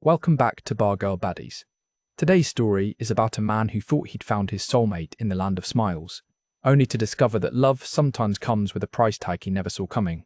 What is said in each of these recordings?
Welcome back to Bargirl Baddies. Today's story is about a man who thought he'd found his soulmate in the land of smiles, only to discover that love sometimes comes with a price tag he never saw coming.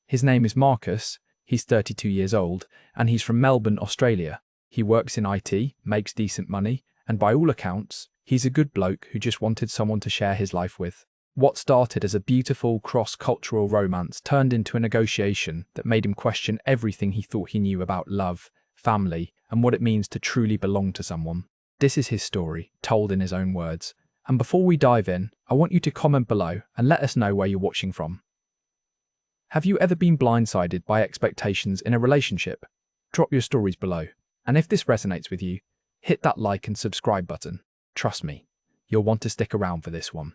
His name is Marcus, he's 32 years old, and he's from Melbourne, Australia. He works in IT, makes decent money, and by all accounts, he's a good bloke who just wanted someone to share his life with. What started as a beautiful cross-cultural romance turned into a negotiation that made him question everything he thought he knew about love, family, and what it means to truly belong to someone. This is his story, told in his own words. And before we dive in, I want you to comment below and let us know where you're watching from. Have you ever been blindsided by expectations in a relationship? Drop your stories below. And if this resonates with you, hit that like and subscribe button. Trust me, you'll want to stick around for this one.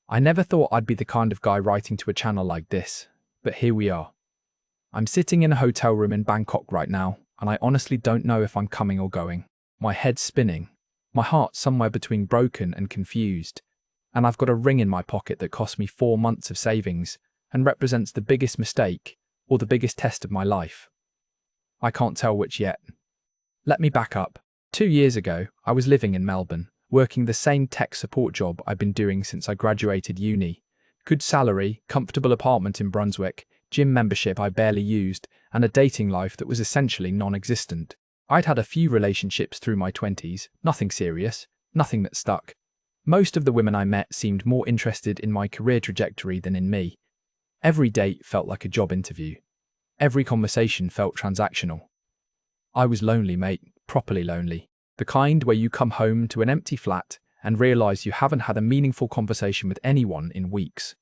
I never thought I'd be the kind of guy writing to a channel like this, but here we are. I'm sitting in a hotel room in Bangkok right now, and I honestly don't know if I'm coming or going. My head's spinning, my heart somewhere between broken and confused, and I've got a ring in my pocket that cost me 4 months of savings and represents the biggest mistake or the biggest test of my life. I can't tell which yet. Let me back up. 2 years ago, I was living in Melbourne, working the same tech support job I've been doing since I graduated uni. Good salary, comfortable apartment in Brunswick, gym membership I barely used, and a dating life that was essentially non-existent. I'd had a few relationships through my 20s, nothing serious, nothing that stuck. Most of the women I met seemed more interested in my career trajectory than in me. Every date felt like a job interview. Every conversation felt transactional. I was lonely, mate, properly lonely. The kind where you come home to an empty flat and realise you haven't had a meaningful conversation with anyone in weeks.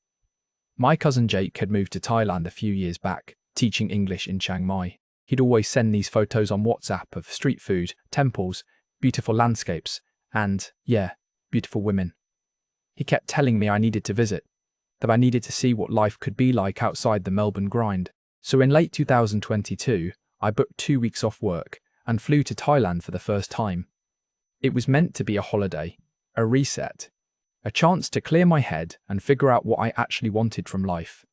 My cousin Jake had moved to Thailand a few years back, teaching English in Chiang Mai. He'd always send these photos on WhatsApp of street food, temples, beautiful landscapes, and, yeah, beautiful women. He kept telling me I needed to visit, that I needed to see what life could be like outside the Melbourne grind. So in late 2022, I booked 2 weeks off work and flew to Thailand for the first time. It was meant to be a holiday, a reset, a chance to clear my head and figure out what I actually wanted from life.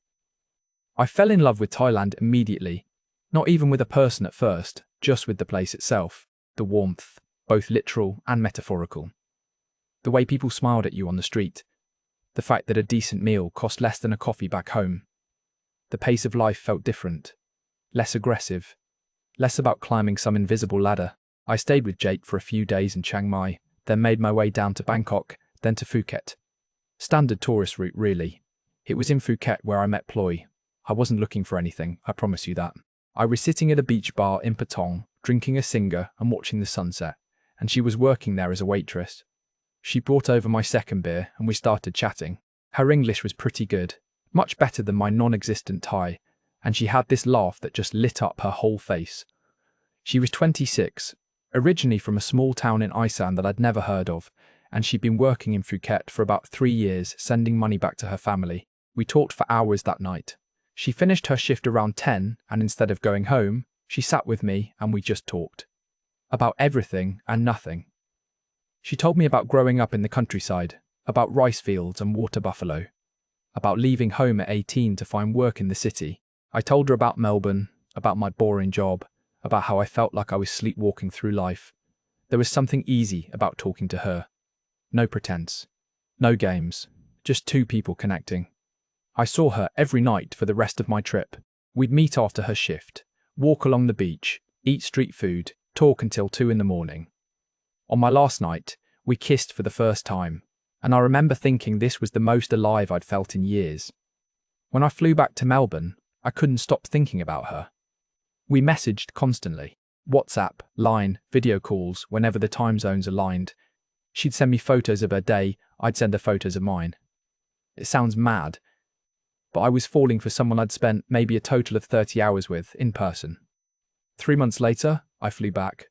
I fell in love with Thailand immediately, not even with a person at first, just with the place itself, the warmth, both literal and metaphorical. The way people smiled at you on the street, the fact that a decent meal cost less than a coffee back home. The pace of life felt different, less aggressive, less about climbing some invisible ladder. I stayed with Jake for a few days in Chiang Mai, then made my way down to Bangkok, then to Phuket. Standard tourist route, really. It was in Phuket where I met Ploy. I wasn't looking for anything, I promise you that. I was sitting at a beach bar in Patong, drinking a singer and watching the sunset, and she was working there as a waitress. She brought over my second beer and we started chatting. Her English was pretty good, much better than my non-existent Thai, and she had this laugh that just lit up her whole face. She was 26, originally from a small town in Isan that I'd never heard of, and she'd been working in Phuket for about 3 years, sending money back to her family. We talked for hours that night. She finished her shift around 10, and instead of going home, she sat with me and we just talked. About everything and nothing. She told me about growing up in the countryside, about rice fields and water buffalo, about leaving home at 18 to find work in the city. I told her about Melbourne, about my boring job, about how I felt like I was sleepwalking through life. There was something easy about talking to her. No pretense. No games. Just two people connecting. I saw her every night for the rest of my trip. We'd meet after her shift, walk along the beach, eat street food, talk until 2 in the morning. On my last night, we kissed for the first time, and I remember thinking this was the most alive I'd felt in years. When I flew back to Melbourne, I couldn't stop thinking about her. We messaged constantly. WhatsApp, Line, video calls whenever the time zones aligned. She'd send me photos of her day, I'd send her photos of mine. It sounds mad, but I was falling for someone I'd spent maybe a total of 30 hours with in person. 3 months later, I flew back.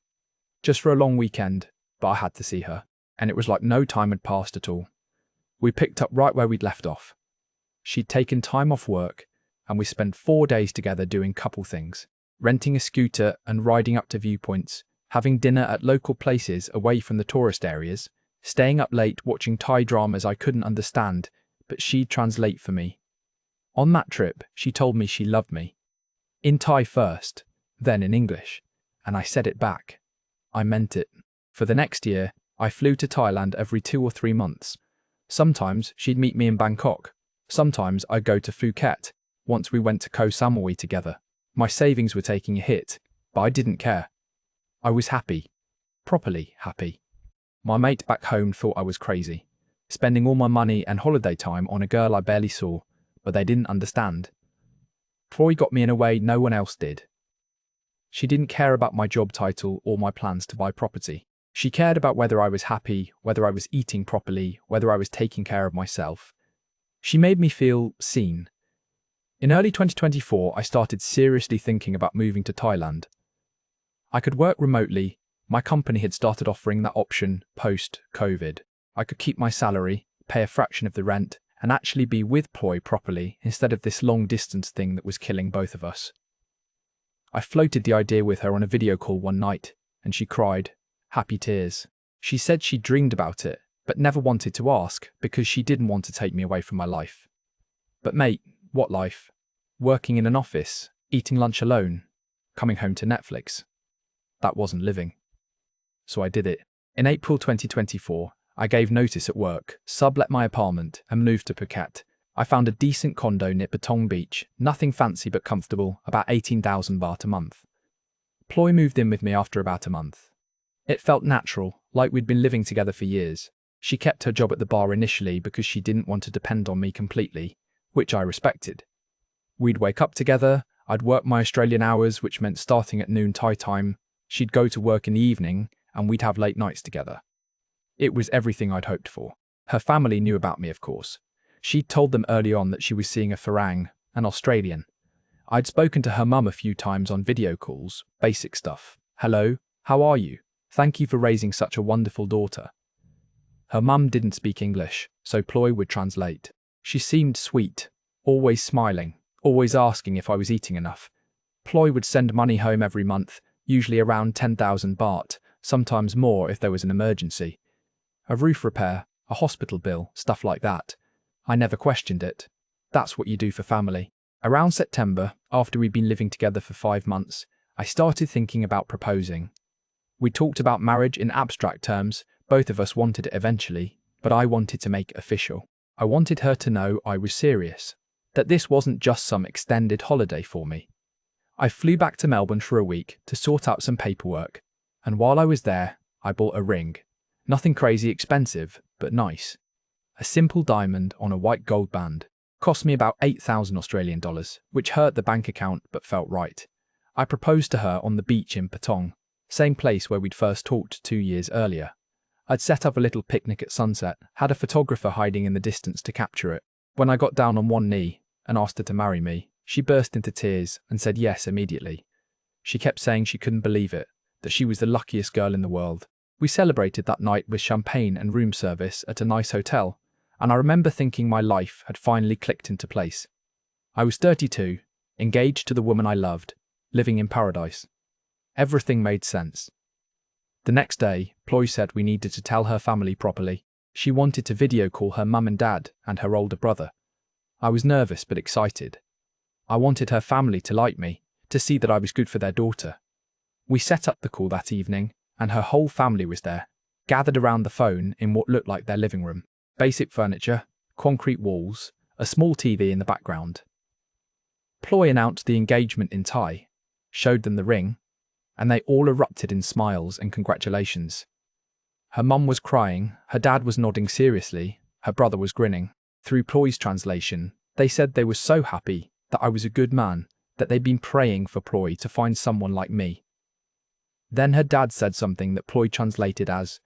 Just for a long weekend, but I had to see her, and it was like no time had passed at all. We picked up right where we'd left off. She'd taken time off work, and we spent 4 days together doing couple things, renting a scooter and riding up to viewpoints, having dinner at local places away from the tourist areas, staying up late watching Thai dramas I couldn't understand, but she'd translate for me. On that trip, she told me she loved me. In Thai first, then in English, and I said it back. I meant it. For the next year, I flew to Thailand every 2 or 3 months. Sometimes she'd meet me in Bangkok. Sometimes I'd go to Phuket. Once we went to Koh Samui together. My savings were taking a hit, but I didn't care. I was happy. Properly happy. My mate back home thought I was crazy, spending all my money and holiday time on a girl I barely saw, but they didn't understand. Ploy got me in a way no one else did. She didn't care about my job title or my plans to buy property. She cared about whether I was happy, whether I was eating properly, whether I was taking care of myself. She made me feel seen. In early 2024, I started seriously thinking about moving to Thailand. I could work remotely. My company had started offering that option post-COVID. I could keep my salary, pay a fraction of the rent, and actually be with Ploy properly instead of this long-distance thing that was killing both of us. I floated the idea with her on a video call one night, and she cried, happy tears. She said she dreamed about it, but never wanted to ask because she didn't want to take me away from my life. But mate, what life? Working in an office, eating lunch alone, coming home to Netflix. That wasn't living. So I did it. In April 2024, I gave notice at work, sublet my apartment, and moved to Phuket. I found a decent condo near Patong Beach, nothing fancy but comfortable, about 18,000 baht a month. Ploy moved in with me after about a month. It felt natural, like we'd been living together for years. She kept her job at the bar initially because she didn't want to depend on me completely, which I respected. We'd wake up together, I'd work my Australian hours, which meant starting at noon Thai time. She'd go to work in the evening, and we'd have late nights together. It was everything I'd hoped for. Her family knew about me, of course. She'd told them early on that she was seeing a Farang, an Australian. I'd spoken to her mum a few times on video calls, basic stuff. Hello, how are you? Thank you for raising such a wonderful daughter. Her mum didn't speak English, so Ploy would translate. She seemed sweet, always smiling, always asking if I was eating enough. Ploy would send money home every month, usually around 10,000 baht, sometimes more if there was an emergency. A roof repair, a hospital bill, stuff like that. I never questioned it. That's what you do for family. Around September, after we'd been living together for 5 months, I started thinking about proposing. We talked about marriage in abstract terms. Both of us wanted it eventually, but I wanted to make it official. I wanted her to know I was serious, that this wasn't just some extended holiday for me. I flew back to Melbourne for a week to sort out some paperwork, and while I was there, I bought a ring. Nothing crazy expensive, but nice. A simple diamond on a white gold band. Cost me about 8,000 Australian dollars, which hurt the bank account but felt right. I proposed to her on the beach in Patong, same place where we'd first talked 2 years earlier. I'd set up a little picnic at sunset, had a photographer hiding in the distance to capture it. When I got down on one knee and asked her to marry me, she burst into tears and said yes immediately. She kept saying she couldn't believe it, that she was the luckiest girl in the world. We celebrated that night with champagne and room service at a nice hotel, and I remember thinking my life had finally clicked into place. I was 32, engaged to the woman I loved, living in paradise. Everything made sense. The next day, Ploy said we needed to tell her family properly. She wanted to video call her mum and dad and her older brother. I was nervous but excited. I wanted her family to like me, to see that I was good for their daughter. We set up the call that evening, and her whole family was there, gathered around the phone in what looked like their living room. Basic furniture, concrete walls, a small TV in the background. Ploy announced the engagement in Thai, showed them the ring, and they all erupted in smiles and congratulations. Her mum was crying, her dad was nodding seriously, her brother was grinning. Through Ploy's translation, they said they were so happy that I was a good man, that they'd been praying for Ploy to find someone like me. Then her dad said something that Ploy translated as,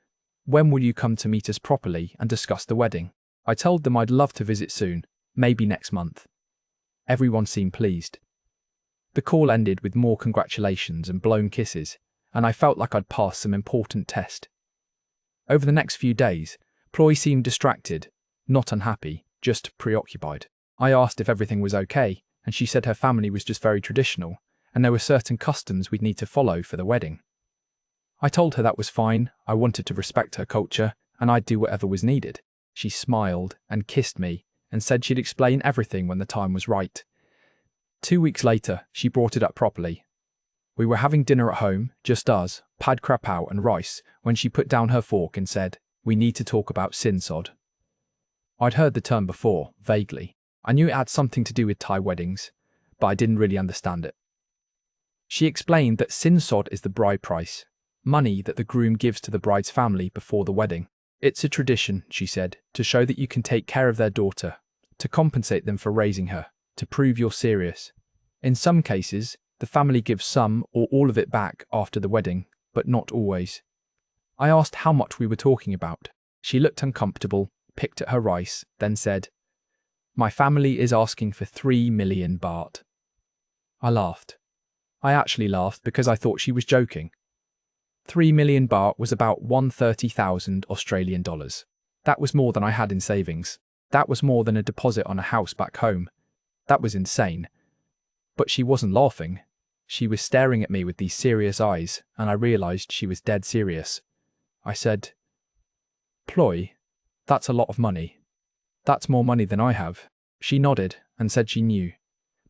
"When will you come to meet us properly and discuss the wedding?" I told them I'd love to visit soon, maybe next month. Everyone seemed pleased. The call ended with more congratulations and blown kisses, and I felt like I'd passed some important test. Over the next few days, Ploy seemed distracted, not unhappy, just preoccupied. I asked if everything was okay, and she said her family was just very traditional, and there were certain customs we'd need to follow for the wedding. I told her that was fine, I wanted to respect her culture, and I'd do whatever was needed. She smiled and kissed me, and said she'd explain everything when the time was right. 2 weeks later, she brought it up properly. We were having dinner at home, just us, pad krapao and rice, when she put down her fork and said, "We need to talk about sinsod." I'd heard the term before, vaguely. I knew it had something to do with Thai weddings, but I didn't really understand it. She explained that sinsod is the bride price, money that the groom gives to the bride's family before the wedding. It's a tradition, she said, to show that you can take care of their daughter, to compensate them for raising her, to prove you're serious. In some cases, the family gives some or all of it back after the wedding, but not always. I asked how much we were talking about. She looked uncomfortable, picked at her rice, then said, "My family is asking for 3 million baht." I laughed. I actually laughed because I thought she was joking. 3 million baht was about 130,000 Australian dollars. That was more than I had in savings. That was more than a deposit on a house back home. That was insane. But she wasn't laughing. She was staring at me with these serious eyes, and I realized she was dead serious. I said, "Ploy, that's a lot of money. That's more money than I have." She nodded and said she knew.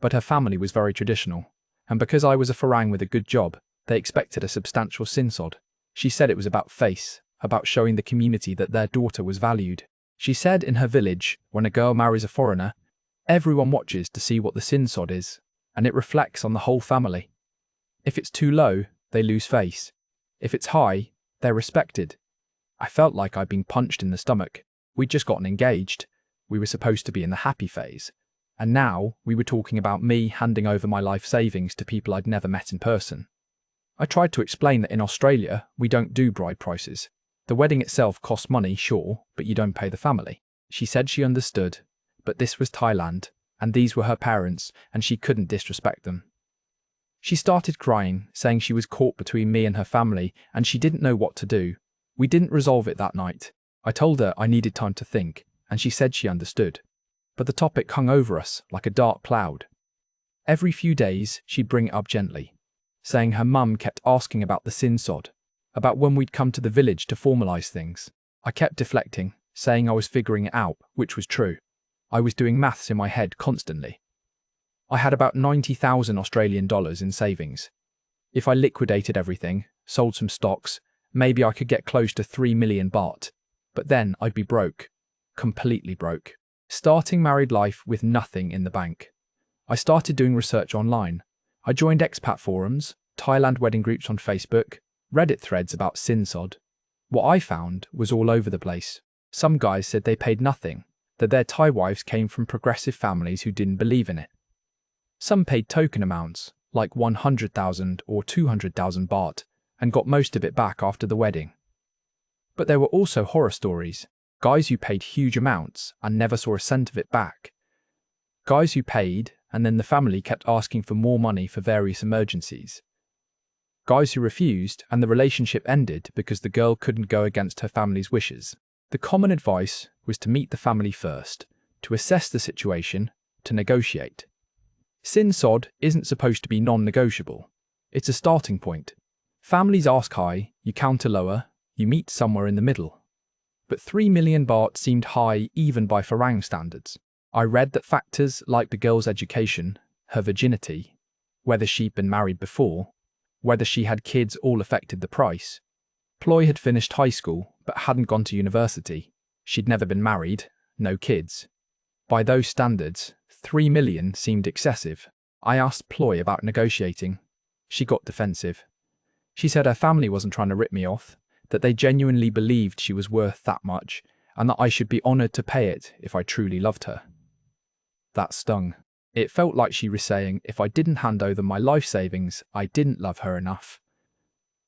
But her family was very traditional, and because I was a Farang with a good job, they expected a substantial sinsod. She said it was about face, about showing the community that their daughter was valued. She said in her village, when a girl marries a foreigner, everyone watches to see what the sinsod is, and it reflects on the whole family. If it's too low, they lose face. If it's high, they're respected. I felt like I'd been punched in the stomach. We'd just gotten engaged. We were supposed to be in the happy phase. And now we were talking about me handing over my life savings to people I'd never met in person. I tried to explain that in Australia, we don't do bride prices. The wedding itself costs money, sure, but you don't pay the family. She said she understood, but this was Thailand, and these were her parents, and she couldn't disrespect them. She started crying, saying she was caught between me and her family, and she didn't know what to do. We didn't resolve it that night. I told her I needed time to think, and she said she understood. But the topic hung over us like a dark cloud. Every few days, she'd bring it up gently, saying her mum kept asking about the sinsod, about when we'd come to the village to formalise things. I kept deflecting, saying I was figuring it out, which was true. I was doing maths in my head constantly. I had about 90,000 Australian dollars in savings. If I liquidated everything, sold some stocks, maybe I could get close to 3 million baht. But then I'd be broke. Completely broke. Starting married life with nothing in the bank. I started doing research online. I joined expat forums, Thailand wedding groups on Facebook, Reddit threads about sinsod. What I found was all over the place. Some guys said they paid nothing, that their Thai wives came from progressive families who didn't believe in it. Some paid token amounts, like 100,000 or 200,000 baht, and got most of it back after the wedding. But there were also horror stories. Guys who paid huge amounts and never saw a cent of it back. Guys who paid and then the family kept asking for more money for various emergencies. Guys who refused and the relationship ended because the girl couldn't go against her family's wishes. The common advice was to meet the family first, to assess the situation, to negotiate. Sinsod isn't supposed to be non-negotiable. It's a starting point. Families ask high, you counter lower, you meet somewhere in the middle. But 3 million baht seemed high even by Farang standards. I read that factors like the girl's education, her virginity, whether she'd been married before, whether she had kids all affected the price. Ploy had finished high school but hadn't gone to university. She'd never been married, no kids. By those standards, 3 million seemed excessive. I asked Ploy about negotiating. She got defensive. She said her family wasn't trying to rip me off, that they genuinely believed she was worth that much, and that I should be honoured to pay it if I truly loved her. That stung. It felt like she was saying if I didn't hand over my life savings, I didn't love her enough.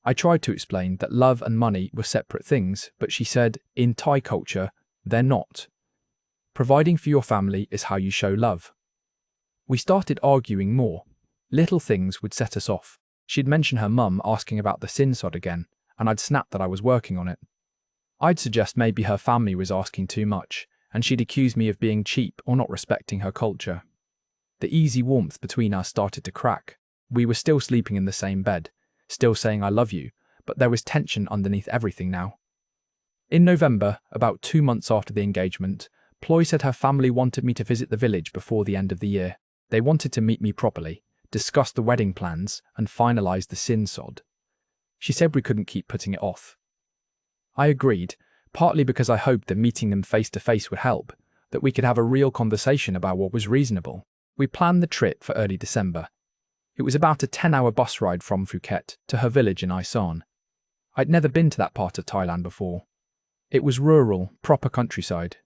I tried to explain that love and money were separate things, but she said, in Thai culture, they're not. Providing for your family is how you show love. We started arguing more. Little things would set us off. She'd mention her mum asking about the sinsod again, and I'd snap that I was working on it. I'd suggest maybe her family was asking too much, and she'd accuse me of being cheap or not respecting her culture. The easy warmth between us started to crack. We were still sleeping in the same bed, still saying I love you, but there was tension underneath everything now. In November, about 2 months after the engagement, Ploy said her family wanted me to visit the village before the end of the year. They wanted to meet me properly, discussed the wedding plans, and finalized the sin sod. She said we couldn't keep putting it off. I agreed, partly because I hoped that meeting them face to face would help, that we could have a real conversation about what was reasonable. We planned the trip for early December. It was about a 10-hour bus ride from Phuket to her village in Isan. I'd never been to that part of Thailand before. It was rural, proper countryside.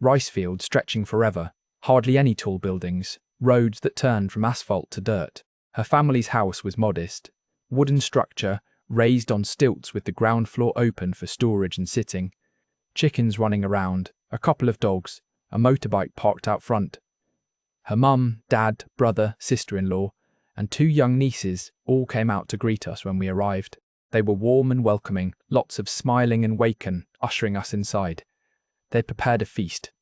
Rice fields stretching forever, hardly any tall buildings, roads that turned from asphalt to dirt. Her family's house was modest, wooden structure, raised on stilts with the ground floor open for storage and sitting, chickens running around, a couple of dogs, a motorbike parked out front. Her mum, dad, brother, sister-in-law, and 2 young nieces all came out to greet us when we arrived. They were warm and welcoming, lots of smiling and waken, ushering us inside. They'd prepared a feast.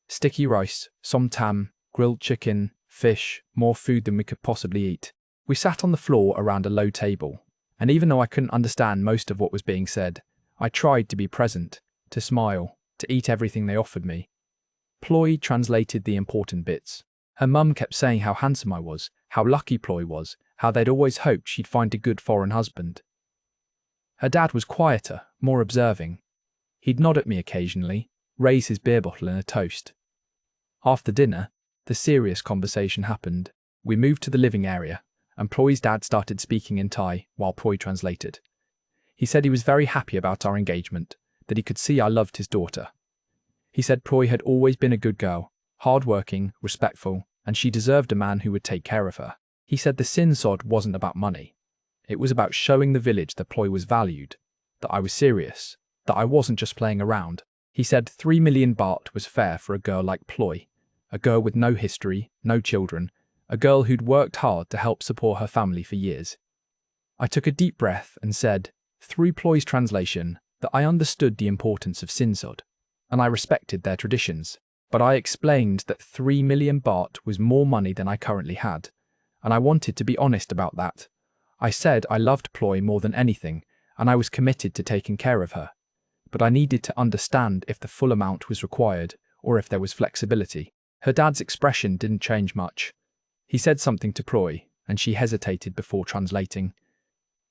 Sticky rice, som tam, grilled chicken, fish, more food than we could possibly eat. We sat on the floor around a low table, and even though I couldn't understand most of what was being said, I tried to be present, to smile, to eat everything they offered me. Ploy translated the important bits. Her mum kept saying how handsome I was, how lucky Ploy was, how they'd always hoped she'd find a good foreign husband. Her dad was quieter, more observing. He'd nod at me occasionally, raise his beer bottle in a toast. After dinner, the serious conversation happened. We moved to the living area, and Ploy's dad started speaking in Thai while Ploy translated. He said he was very happy about our engagement, that he could see I loved his daughter. He said Ploy had always been a good girl, hard-working, respectful, and she deserved a man who would take care of her. He said the sin sod wasn't about money. It was about showing the village that Ploy was valued, that I was serious, that I wasn't just playing around. He said 3 million baht was fair for a girl like Ploy, a girl with no history, no children, a girl who'd worked hard to help support her family for years. I took a deep breath and said, through Ploy's translation, that I understood the importance of sin sod, and I respected their traditions. But I explained that 3 million baht was more money than I currently had, and I wanted to be honest about that. I said I loved Ploy more than anything, and I was committed to taking care of her. But I needed to understand if the full amount was required, or if there was flexibility. Her dad's expression didn't change much. He said something to Ploy, and she hesitated before translating.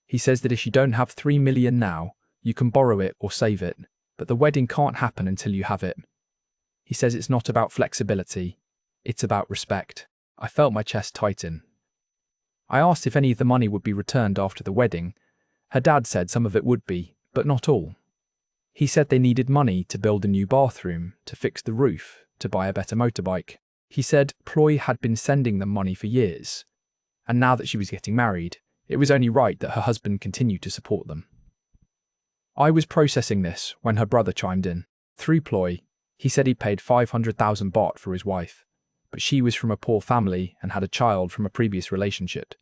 He says that if you don't have 3 million now, you can borrow it or save it, but the wedding can't happen until you have it. He says it's not about flexibility, it's about respect. I felt my chest tighten. I asked if any of the money would be returned after the wedding. Her dad said some of it would be, but not all. He said they needed money to build a new bathroom, to fix the roof, to buy a better motorbike. He said Ploy had been sending them money for years, and now that she was getting married, it was only right that her husband continued to support them. I was processing this when her brother chimed in. Through Ploy, he said he paid 500,000 baht for his wife, but she was from a poor family and had a child from a previous relationship.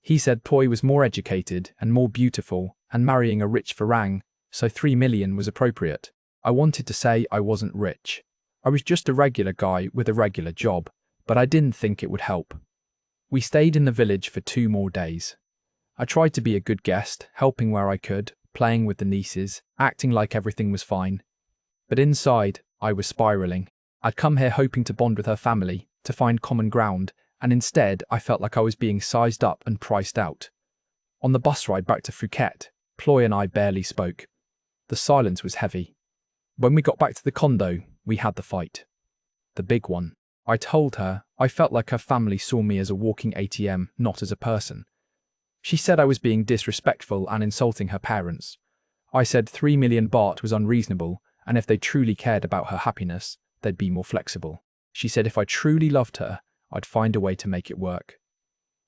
He said Ploy was more educated and more beautiful and marrying a rich Farang, so 3 million was appropriate. I wanted to say I wasn't rich. I was just a regular guy with a regular job, but I didn't think it would help. We stayed in the village for 2 more days. I tried to be a good guest, helping where I could, playing with the nieces, acting like everything was fine. But inside, I was spiraling. I'd come here hoping to bond with her family, to find common ground, and instead I felt like I was being sized up and priced out. On the bus ride back to Phuket, Ploy and I barely spoke. The silence was heavy. When we got back to the condo, we had the fight. The big one. I told her I felt like her family saw me as a walking ATM, not as a person. She said I was being disrespectful and insulting her parents. I said 3 million baht was unreasonable, and if they truly cared about her happiness, they'd be more flexible. She said if I truly loved her, I'd find a way to make it work.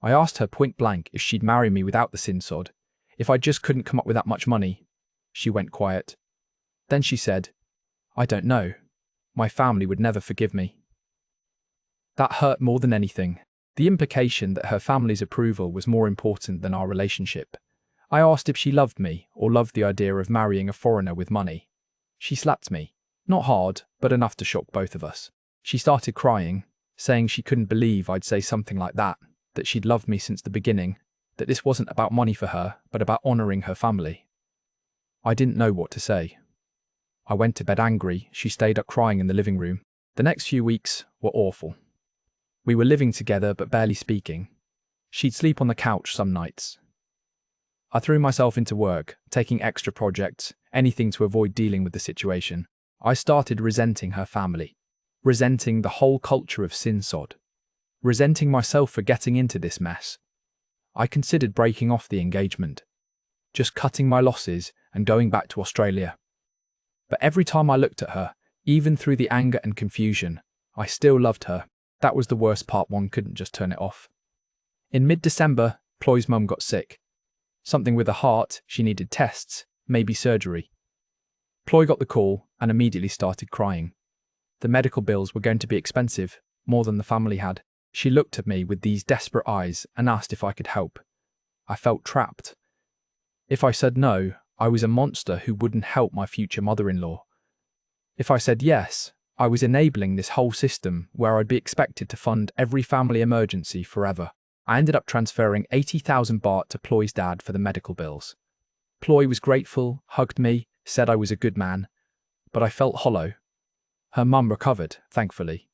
I asked her point blank if she'd marry me without the sin sod, if I just couldn't come up with that much money. She went quiet. Then she said, I don't know. My family would never forgive me. That hurt more than anything. The implication that her family's approval was more important than our relationship. I asked if she loved me or loved the idea of marrying a foreigner with money. She slapped me. Not hard, but enough to shock both of us. She started crying, saying she couldn't believe I'd say something like that she'd loved me since the beginning, that this wasn't about money for her, but about honouring her family. I didn't know what to say. I went to bed angry. She stayed up crying in the living room. The next few weeks were awful. We were living together but barely speaking. She'd sleep on the couch some nights. I threw myself into work, taking extra projects, anything to avoid dealing with the situation. I started resenting her family, resenting the whole culture of sin-sod, resenting myself for getting into this mess. I considered breaking off the engagement, just cutting my losses and going back to Australia. But every time I looked at her, even through the anger and confusion, I still loved her. That was the worst part, one couldn't just turn it off. In mid-December, Ploy's mum got sick. Something with her heart, she needed tests, maybe surgery. Ploy got the call and immediately started crying. The medical bills were going to be expensive, more than the family had. She looked at me with these desperate eyes and asked if I could help. I felt trapped. If I said no, I was a monster who wouldn't help my future mother-in-law. If I said yes, I was enabling this whole system where I'd be expected to fund every family emergency forever. I ended up transferring 80,000 baht to Ploy's dad for the medical bills. Ploy was grateful, hugged me, said I was a good man, but I felt hollow. Her mum recovered, thankfully.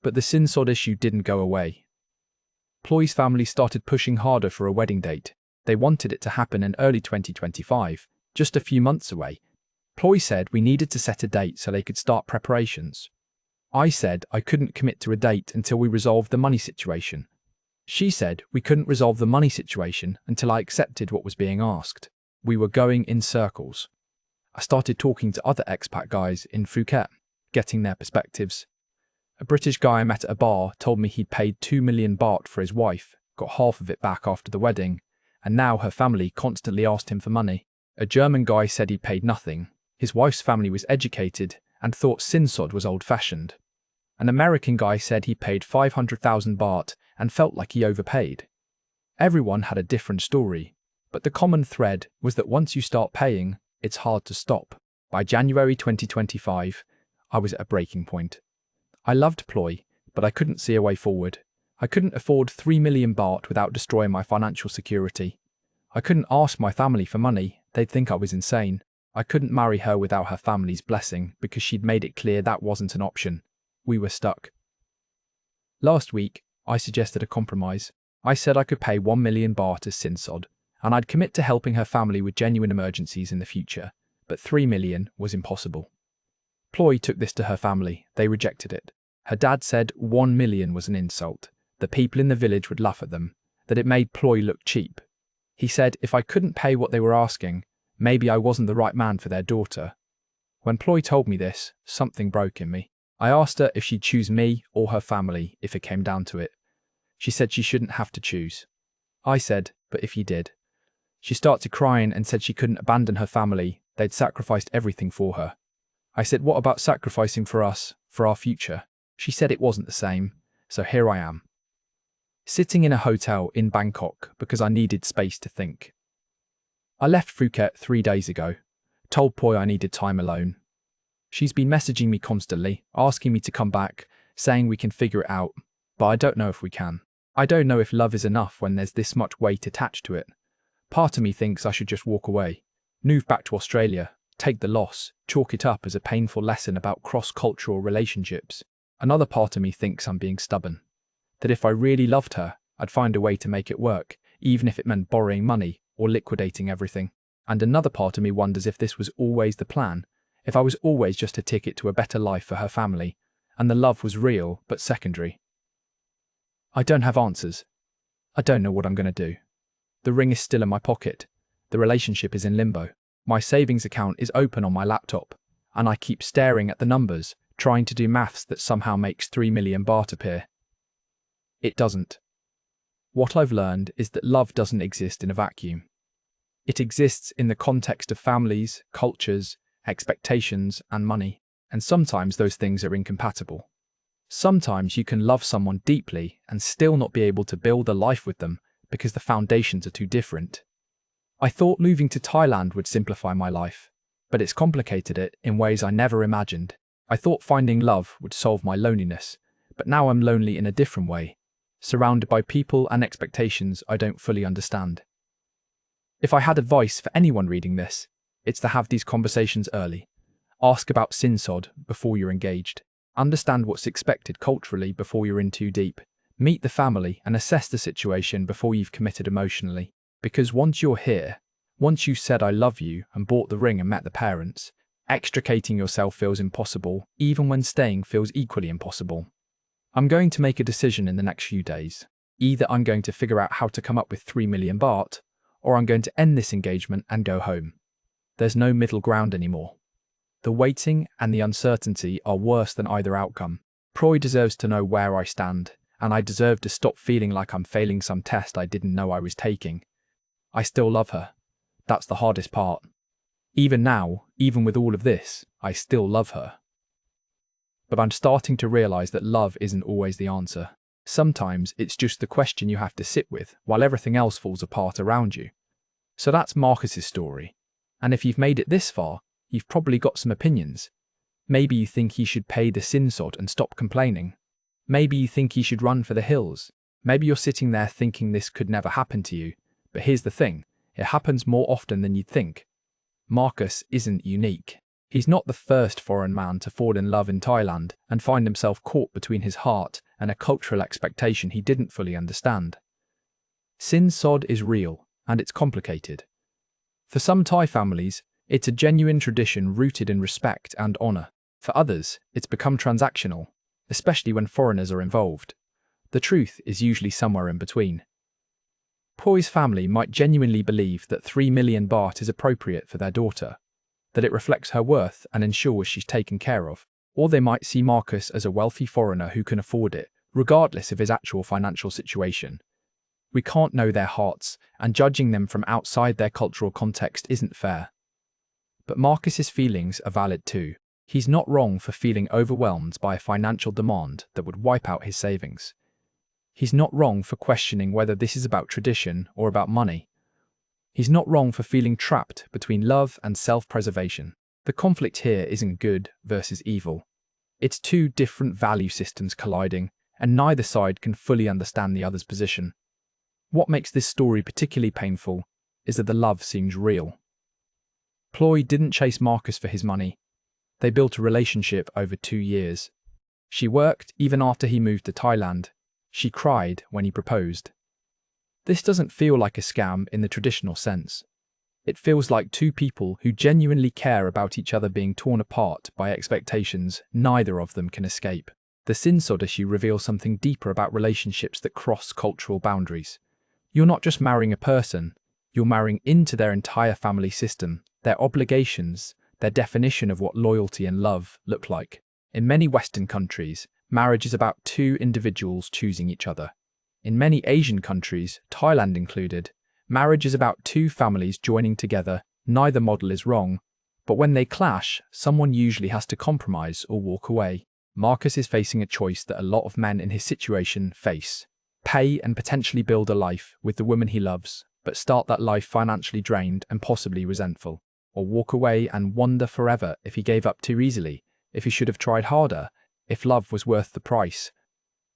But the sin-sod issue didn't go away. Ploy's family started pushing harder for a wedding date. They wanted it to happen in early 2025, just a few months away. Ploy said we needed to set a date so they could start preparations. I said I couldn't commit to a date until we resolved the money situation. She said we couldn't resolve the money situation until I accepted what was being asked. We were going in circles. I started talking to other expat guys in Phuket, getting their perspectives. A British guy I met at a bar told me he'd paid 2 million baht for his wife, got half of it back after the wedding, and now her family constantly asked him for money. A German guy said he paid nothing. His wife's family was educated and thought sin-sod was old-fashioned. An American guy said he paid 500,000 baht and felt like he overpaid. Everyone had a different story, but the common thread was that once you start paying, it's hard to stop. By January 2025, I was at a breaking point. I loved Ploy, but I couldn't see a way forward. I couldn't afford 3 million baht without destroying my financial security. I couldn't ask my family for money, they'd think I was insane. I couldn't marry her without her family's blessing because she'd made it clear that wasn't an option. We were stuck. Last week, I suggested a compromise. I said I could pay 1 million baht as sin-sod, and I'd commit to helping her family with genuine emergencies in the future, but 3 million was impossible. Ploy took this to her family. They rejected it. Her dad said 1 million was an insult. The people in the village would laugh at them, that it made Ploy look cheap. He said if I couldn't pay what they were asking, maybe I wasn't the right man for their daughter. When Ploy told me this, something broke in me. I asked her if she'd choose me or her family if it came down to it. She said she shouldn't have to choose. I said, but if you did. She started crying and said she couldn't abandon her family. They'd sacrificed everything for her. I said, what about sacrificing for us, for our future? She said it wasn't the same, so here I am. Sitting in a hotel in Bangkok because I needed space to think. I left Phuket 3 days ago, told Ploy I needed time alone. She's been messaging me constantly, asking me to come back, saying we can figure it out, but I don't know if we can. I don't know if love is enough when there's this much weight attached to it. Part of me thinks I should just walk away, move back to Australia, take the loss, chalk it up as a painful lesson about cross-cultural relationships. Another part of me thinks I'm being stubborn, that if I really loved her, I'd find a way to make it work, even if it meant borrowing money or liquidating everything. And another part of me wonders if this was always the plan, if I was always just a ticket to a better life for her family, and the love was real but secondary. I don't have answers. I don't know what I'm going to do. The ring is still in my pocket. The relationship is in limbo. My savings account is open on my laptop, and I keep staring at the numbers, trying to do maths that somehow makes 3 million baht appear. It doesn't. What I've learned is that love doesn't exist in a vacuum. It exists in the context of families, cultures, expectations, and money. And sometimes those things are incompatible. Sometimes you can love someone deeply and still not be able to build a life with them because the foundations are too different. I thought moving to Thailand would simplify my life, but it's complicated it in ways I never imagined. I thought finding love would solve my loneliness, but now I'm lonely in a different way, surrounded by people and expectations I don't fully understand. If I had advice for anyone reading this, it's to have these conversations early. Ask about sin-sod before you're engaged. Understand what's expected culturally before you're in too deep. Meet the family and assess the situation before you've committed emotionally. Because once you're here, once you said I love you and bought the ring and met the parents, extricating yourself feels impossible, even when staying feels equally impossible. I'm going to make a decision in the next few days. Either I'm going to figure out how to come up with 3 million baht, or I'm going to end this engagement and go home. There's no middle ground anymore. The waiting and the uncertainty are worse than either outcome. Proy deserves to know where I stand, and I deserve to stop feeling like I'm failing some test I didn't know I was taking. I still love her. That's the hardest part. Even now, even with all of this, I still love her. But I'm starting to realize that love isn't always the answer. Sometimes it's just the question you have to sit with while everything else falls apart around you. So that's Marcus's story. And if you've made it this far, you've probably got some opinions. Maybe you think he should pay the sinsod and stop complaining. Maybe you think he should run for the hills. Maybe you're sitting there thinking this could never happen to you. But here's the thing, it happens more often than you'd think. Marcus isn't unique. He's not the first foreign man to fall in love in Thailand and find himself caught between his heart and a cultural expectation he didn't fully understand. Sinsod is real, and it's complicated. For some Thai families, it's a genuine tradition rooted in respect and honour. For others, it's become transactional, especially when foreigners are involved. The truth is usually somewhere in between. Proy's family might genuinely believe that 3 million baht is appropriate for their daughter, that it reflects her worth and ensures she's taken care of. Or they might see Marcus as a wealthy foreigner who can afford it, regardless of his actual financial situation. We can't know their hearts, and judging them from outside their cultural context isn't fair. But Marcus's feelings are valid too. He's not wrong for feeling overwhelmed by a financial demand that would wipe out his savings. He's not wrong for questioning whether this is about tradition or about money. He's not wrong for feeling trapped between love and self-preservation. The conflict here isn't good versus evil. It's two different value systems colliding, and neither side can fully understand the other's position. What makes this story particularly painful is that the love seems real. Proy didn't chase Marcus for his money. They built a relationship over 2 years. She worked even after he moved to Thailand. She cried when he proposed. This doesn't feel like a scam in the traditional sense. It feels like two people who genuinely care about each other being torn apart by expectations neither of them can escape. The sinsod issue reveals something deeper about relationships that cross cultural boundaries. You're not just marrying a person, you're marrying into their entire family system, their obligations, their definition of what loyalty and love look like. In many Western countries, marriage is about two individuals choosing each other. In many Asian countries, Thailand included, marriage is about two families joining together. Neither model is wrong, but when they clash, someone usually has to compromise or walk away. Marcus is facing a choice that a lot of men in his situation face. Pay and potentially build a life with the woman he loves, but start that life financially drained and possibly resentful. Or walk away and wonder forever if he gave up too easily, if he should have tried harder, if love was worth the price.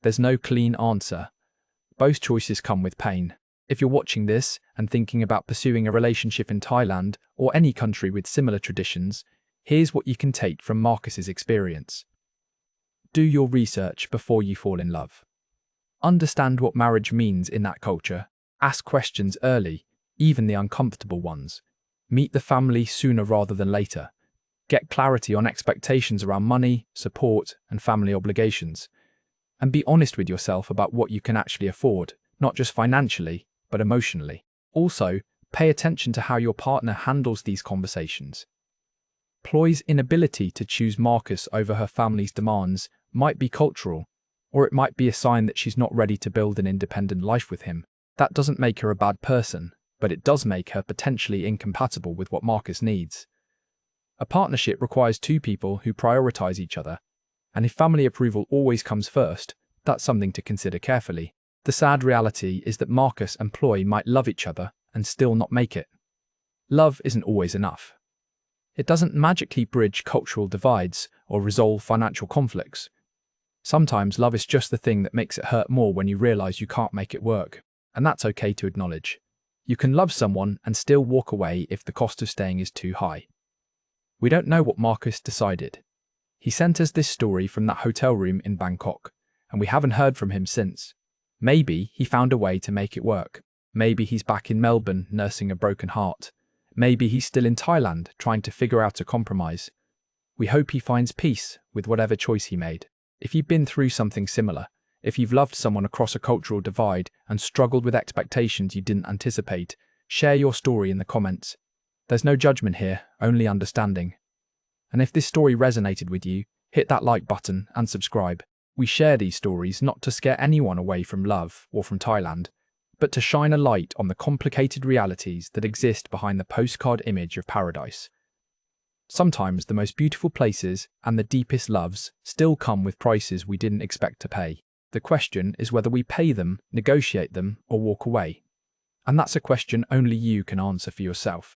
There's no clean answer. Both choices come with pain. If you're watching this and thinking about pursuing a relationship in Thailand or any country with similar traditions, here's what you can take from Marcus's experience. Do your research before you fall in love. Understand what marriage means in that culture. Ask questions early, even the uncomfortable ones. Meet the family sooner rather than later. Get clarity on expectations around money, support, and family obligations. And be honest with yourself about what you can actually afford, not just financially, but emotionally. Also, pay attention to how your partner handles these conversations. Proy's inability to choose Marcus over her family's demands might be cultural, or it might be a sign that she's not ready to build an independent life with him. That doesn't make her a bad person, but it does make her potentially incompatible with what Marcus needs. A partnership requires two people who prioritize each other, and if family approval always comes first, that's something to consider carefully. The sad reality is that Marcus and Proy might love each other and still not make it. Love isn't always enough. It doesn't magically bridge cultural divides or resolve financial conflicts. Sometimes love is just the thing that makes it hurt more when you realize you can't make it work, and that's okay to acknowledge. You can love someone and still walk away if the cost of staying is too high. We don't know what Marcus decided. He sent us this story from that hotel room in Bangkok, and we haven't heard from him since. Maybe he found a way to make it work. Maybe he's back in Melbourne nursing a broken heart. Maybe he's still in Thailand trying to figure out a compromise. We hope he finds peace with whatever choice he made. If you've been through something similar, if you've loved someone across a cultural divide and struggled with expectations you didn't anticipate, share your story in the comments. There's no judgment here, only understanding. And if this story resonated with you, hit that like button and subscribe. We share these stories not to scare anyone away from love or from Thailand, but to shine a light on the complicated realities that exist behind the postcard image of paradise. Sometimes the most beautiful places and the deepest loves still come with prices we didn't expect to pay. The question is whether we pay them, negotiate them, or walk away. And that's a question only you can answer for yourself.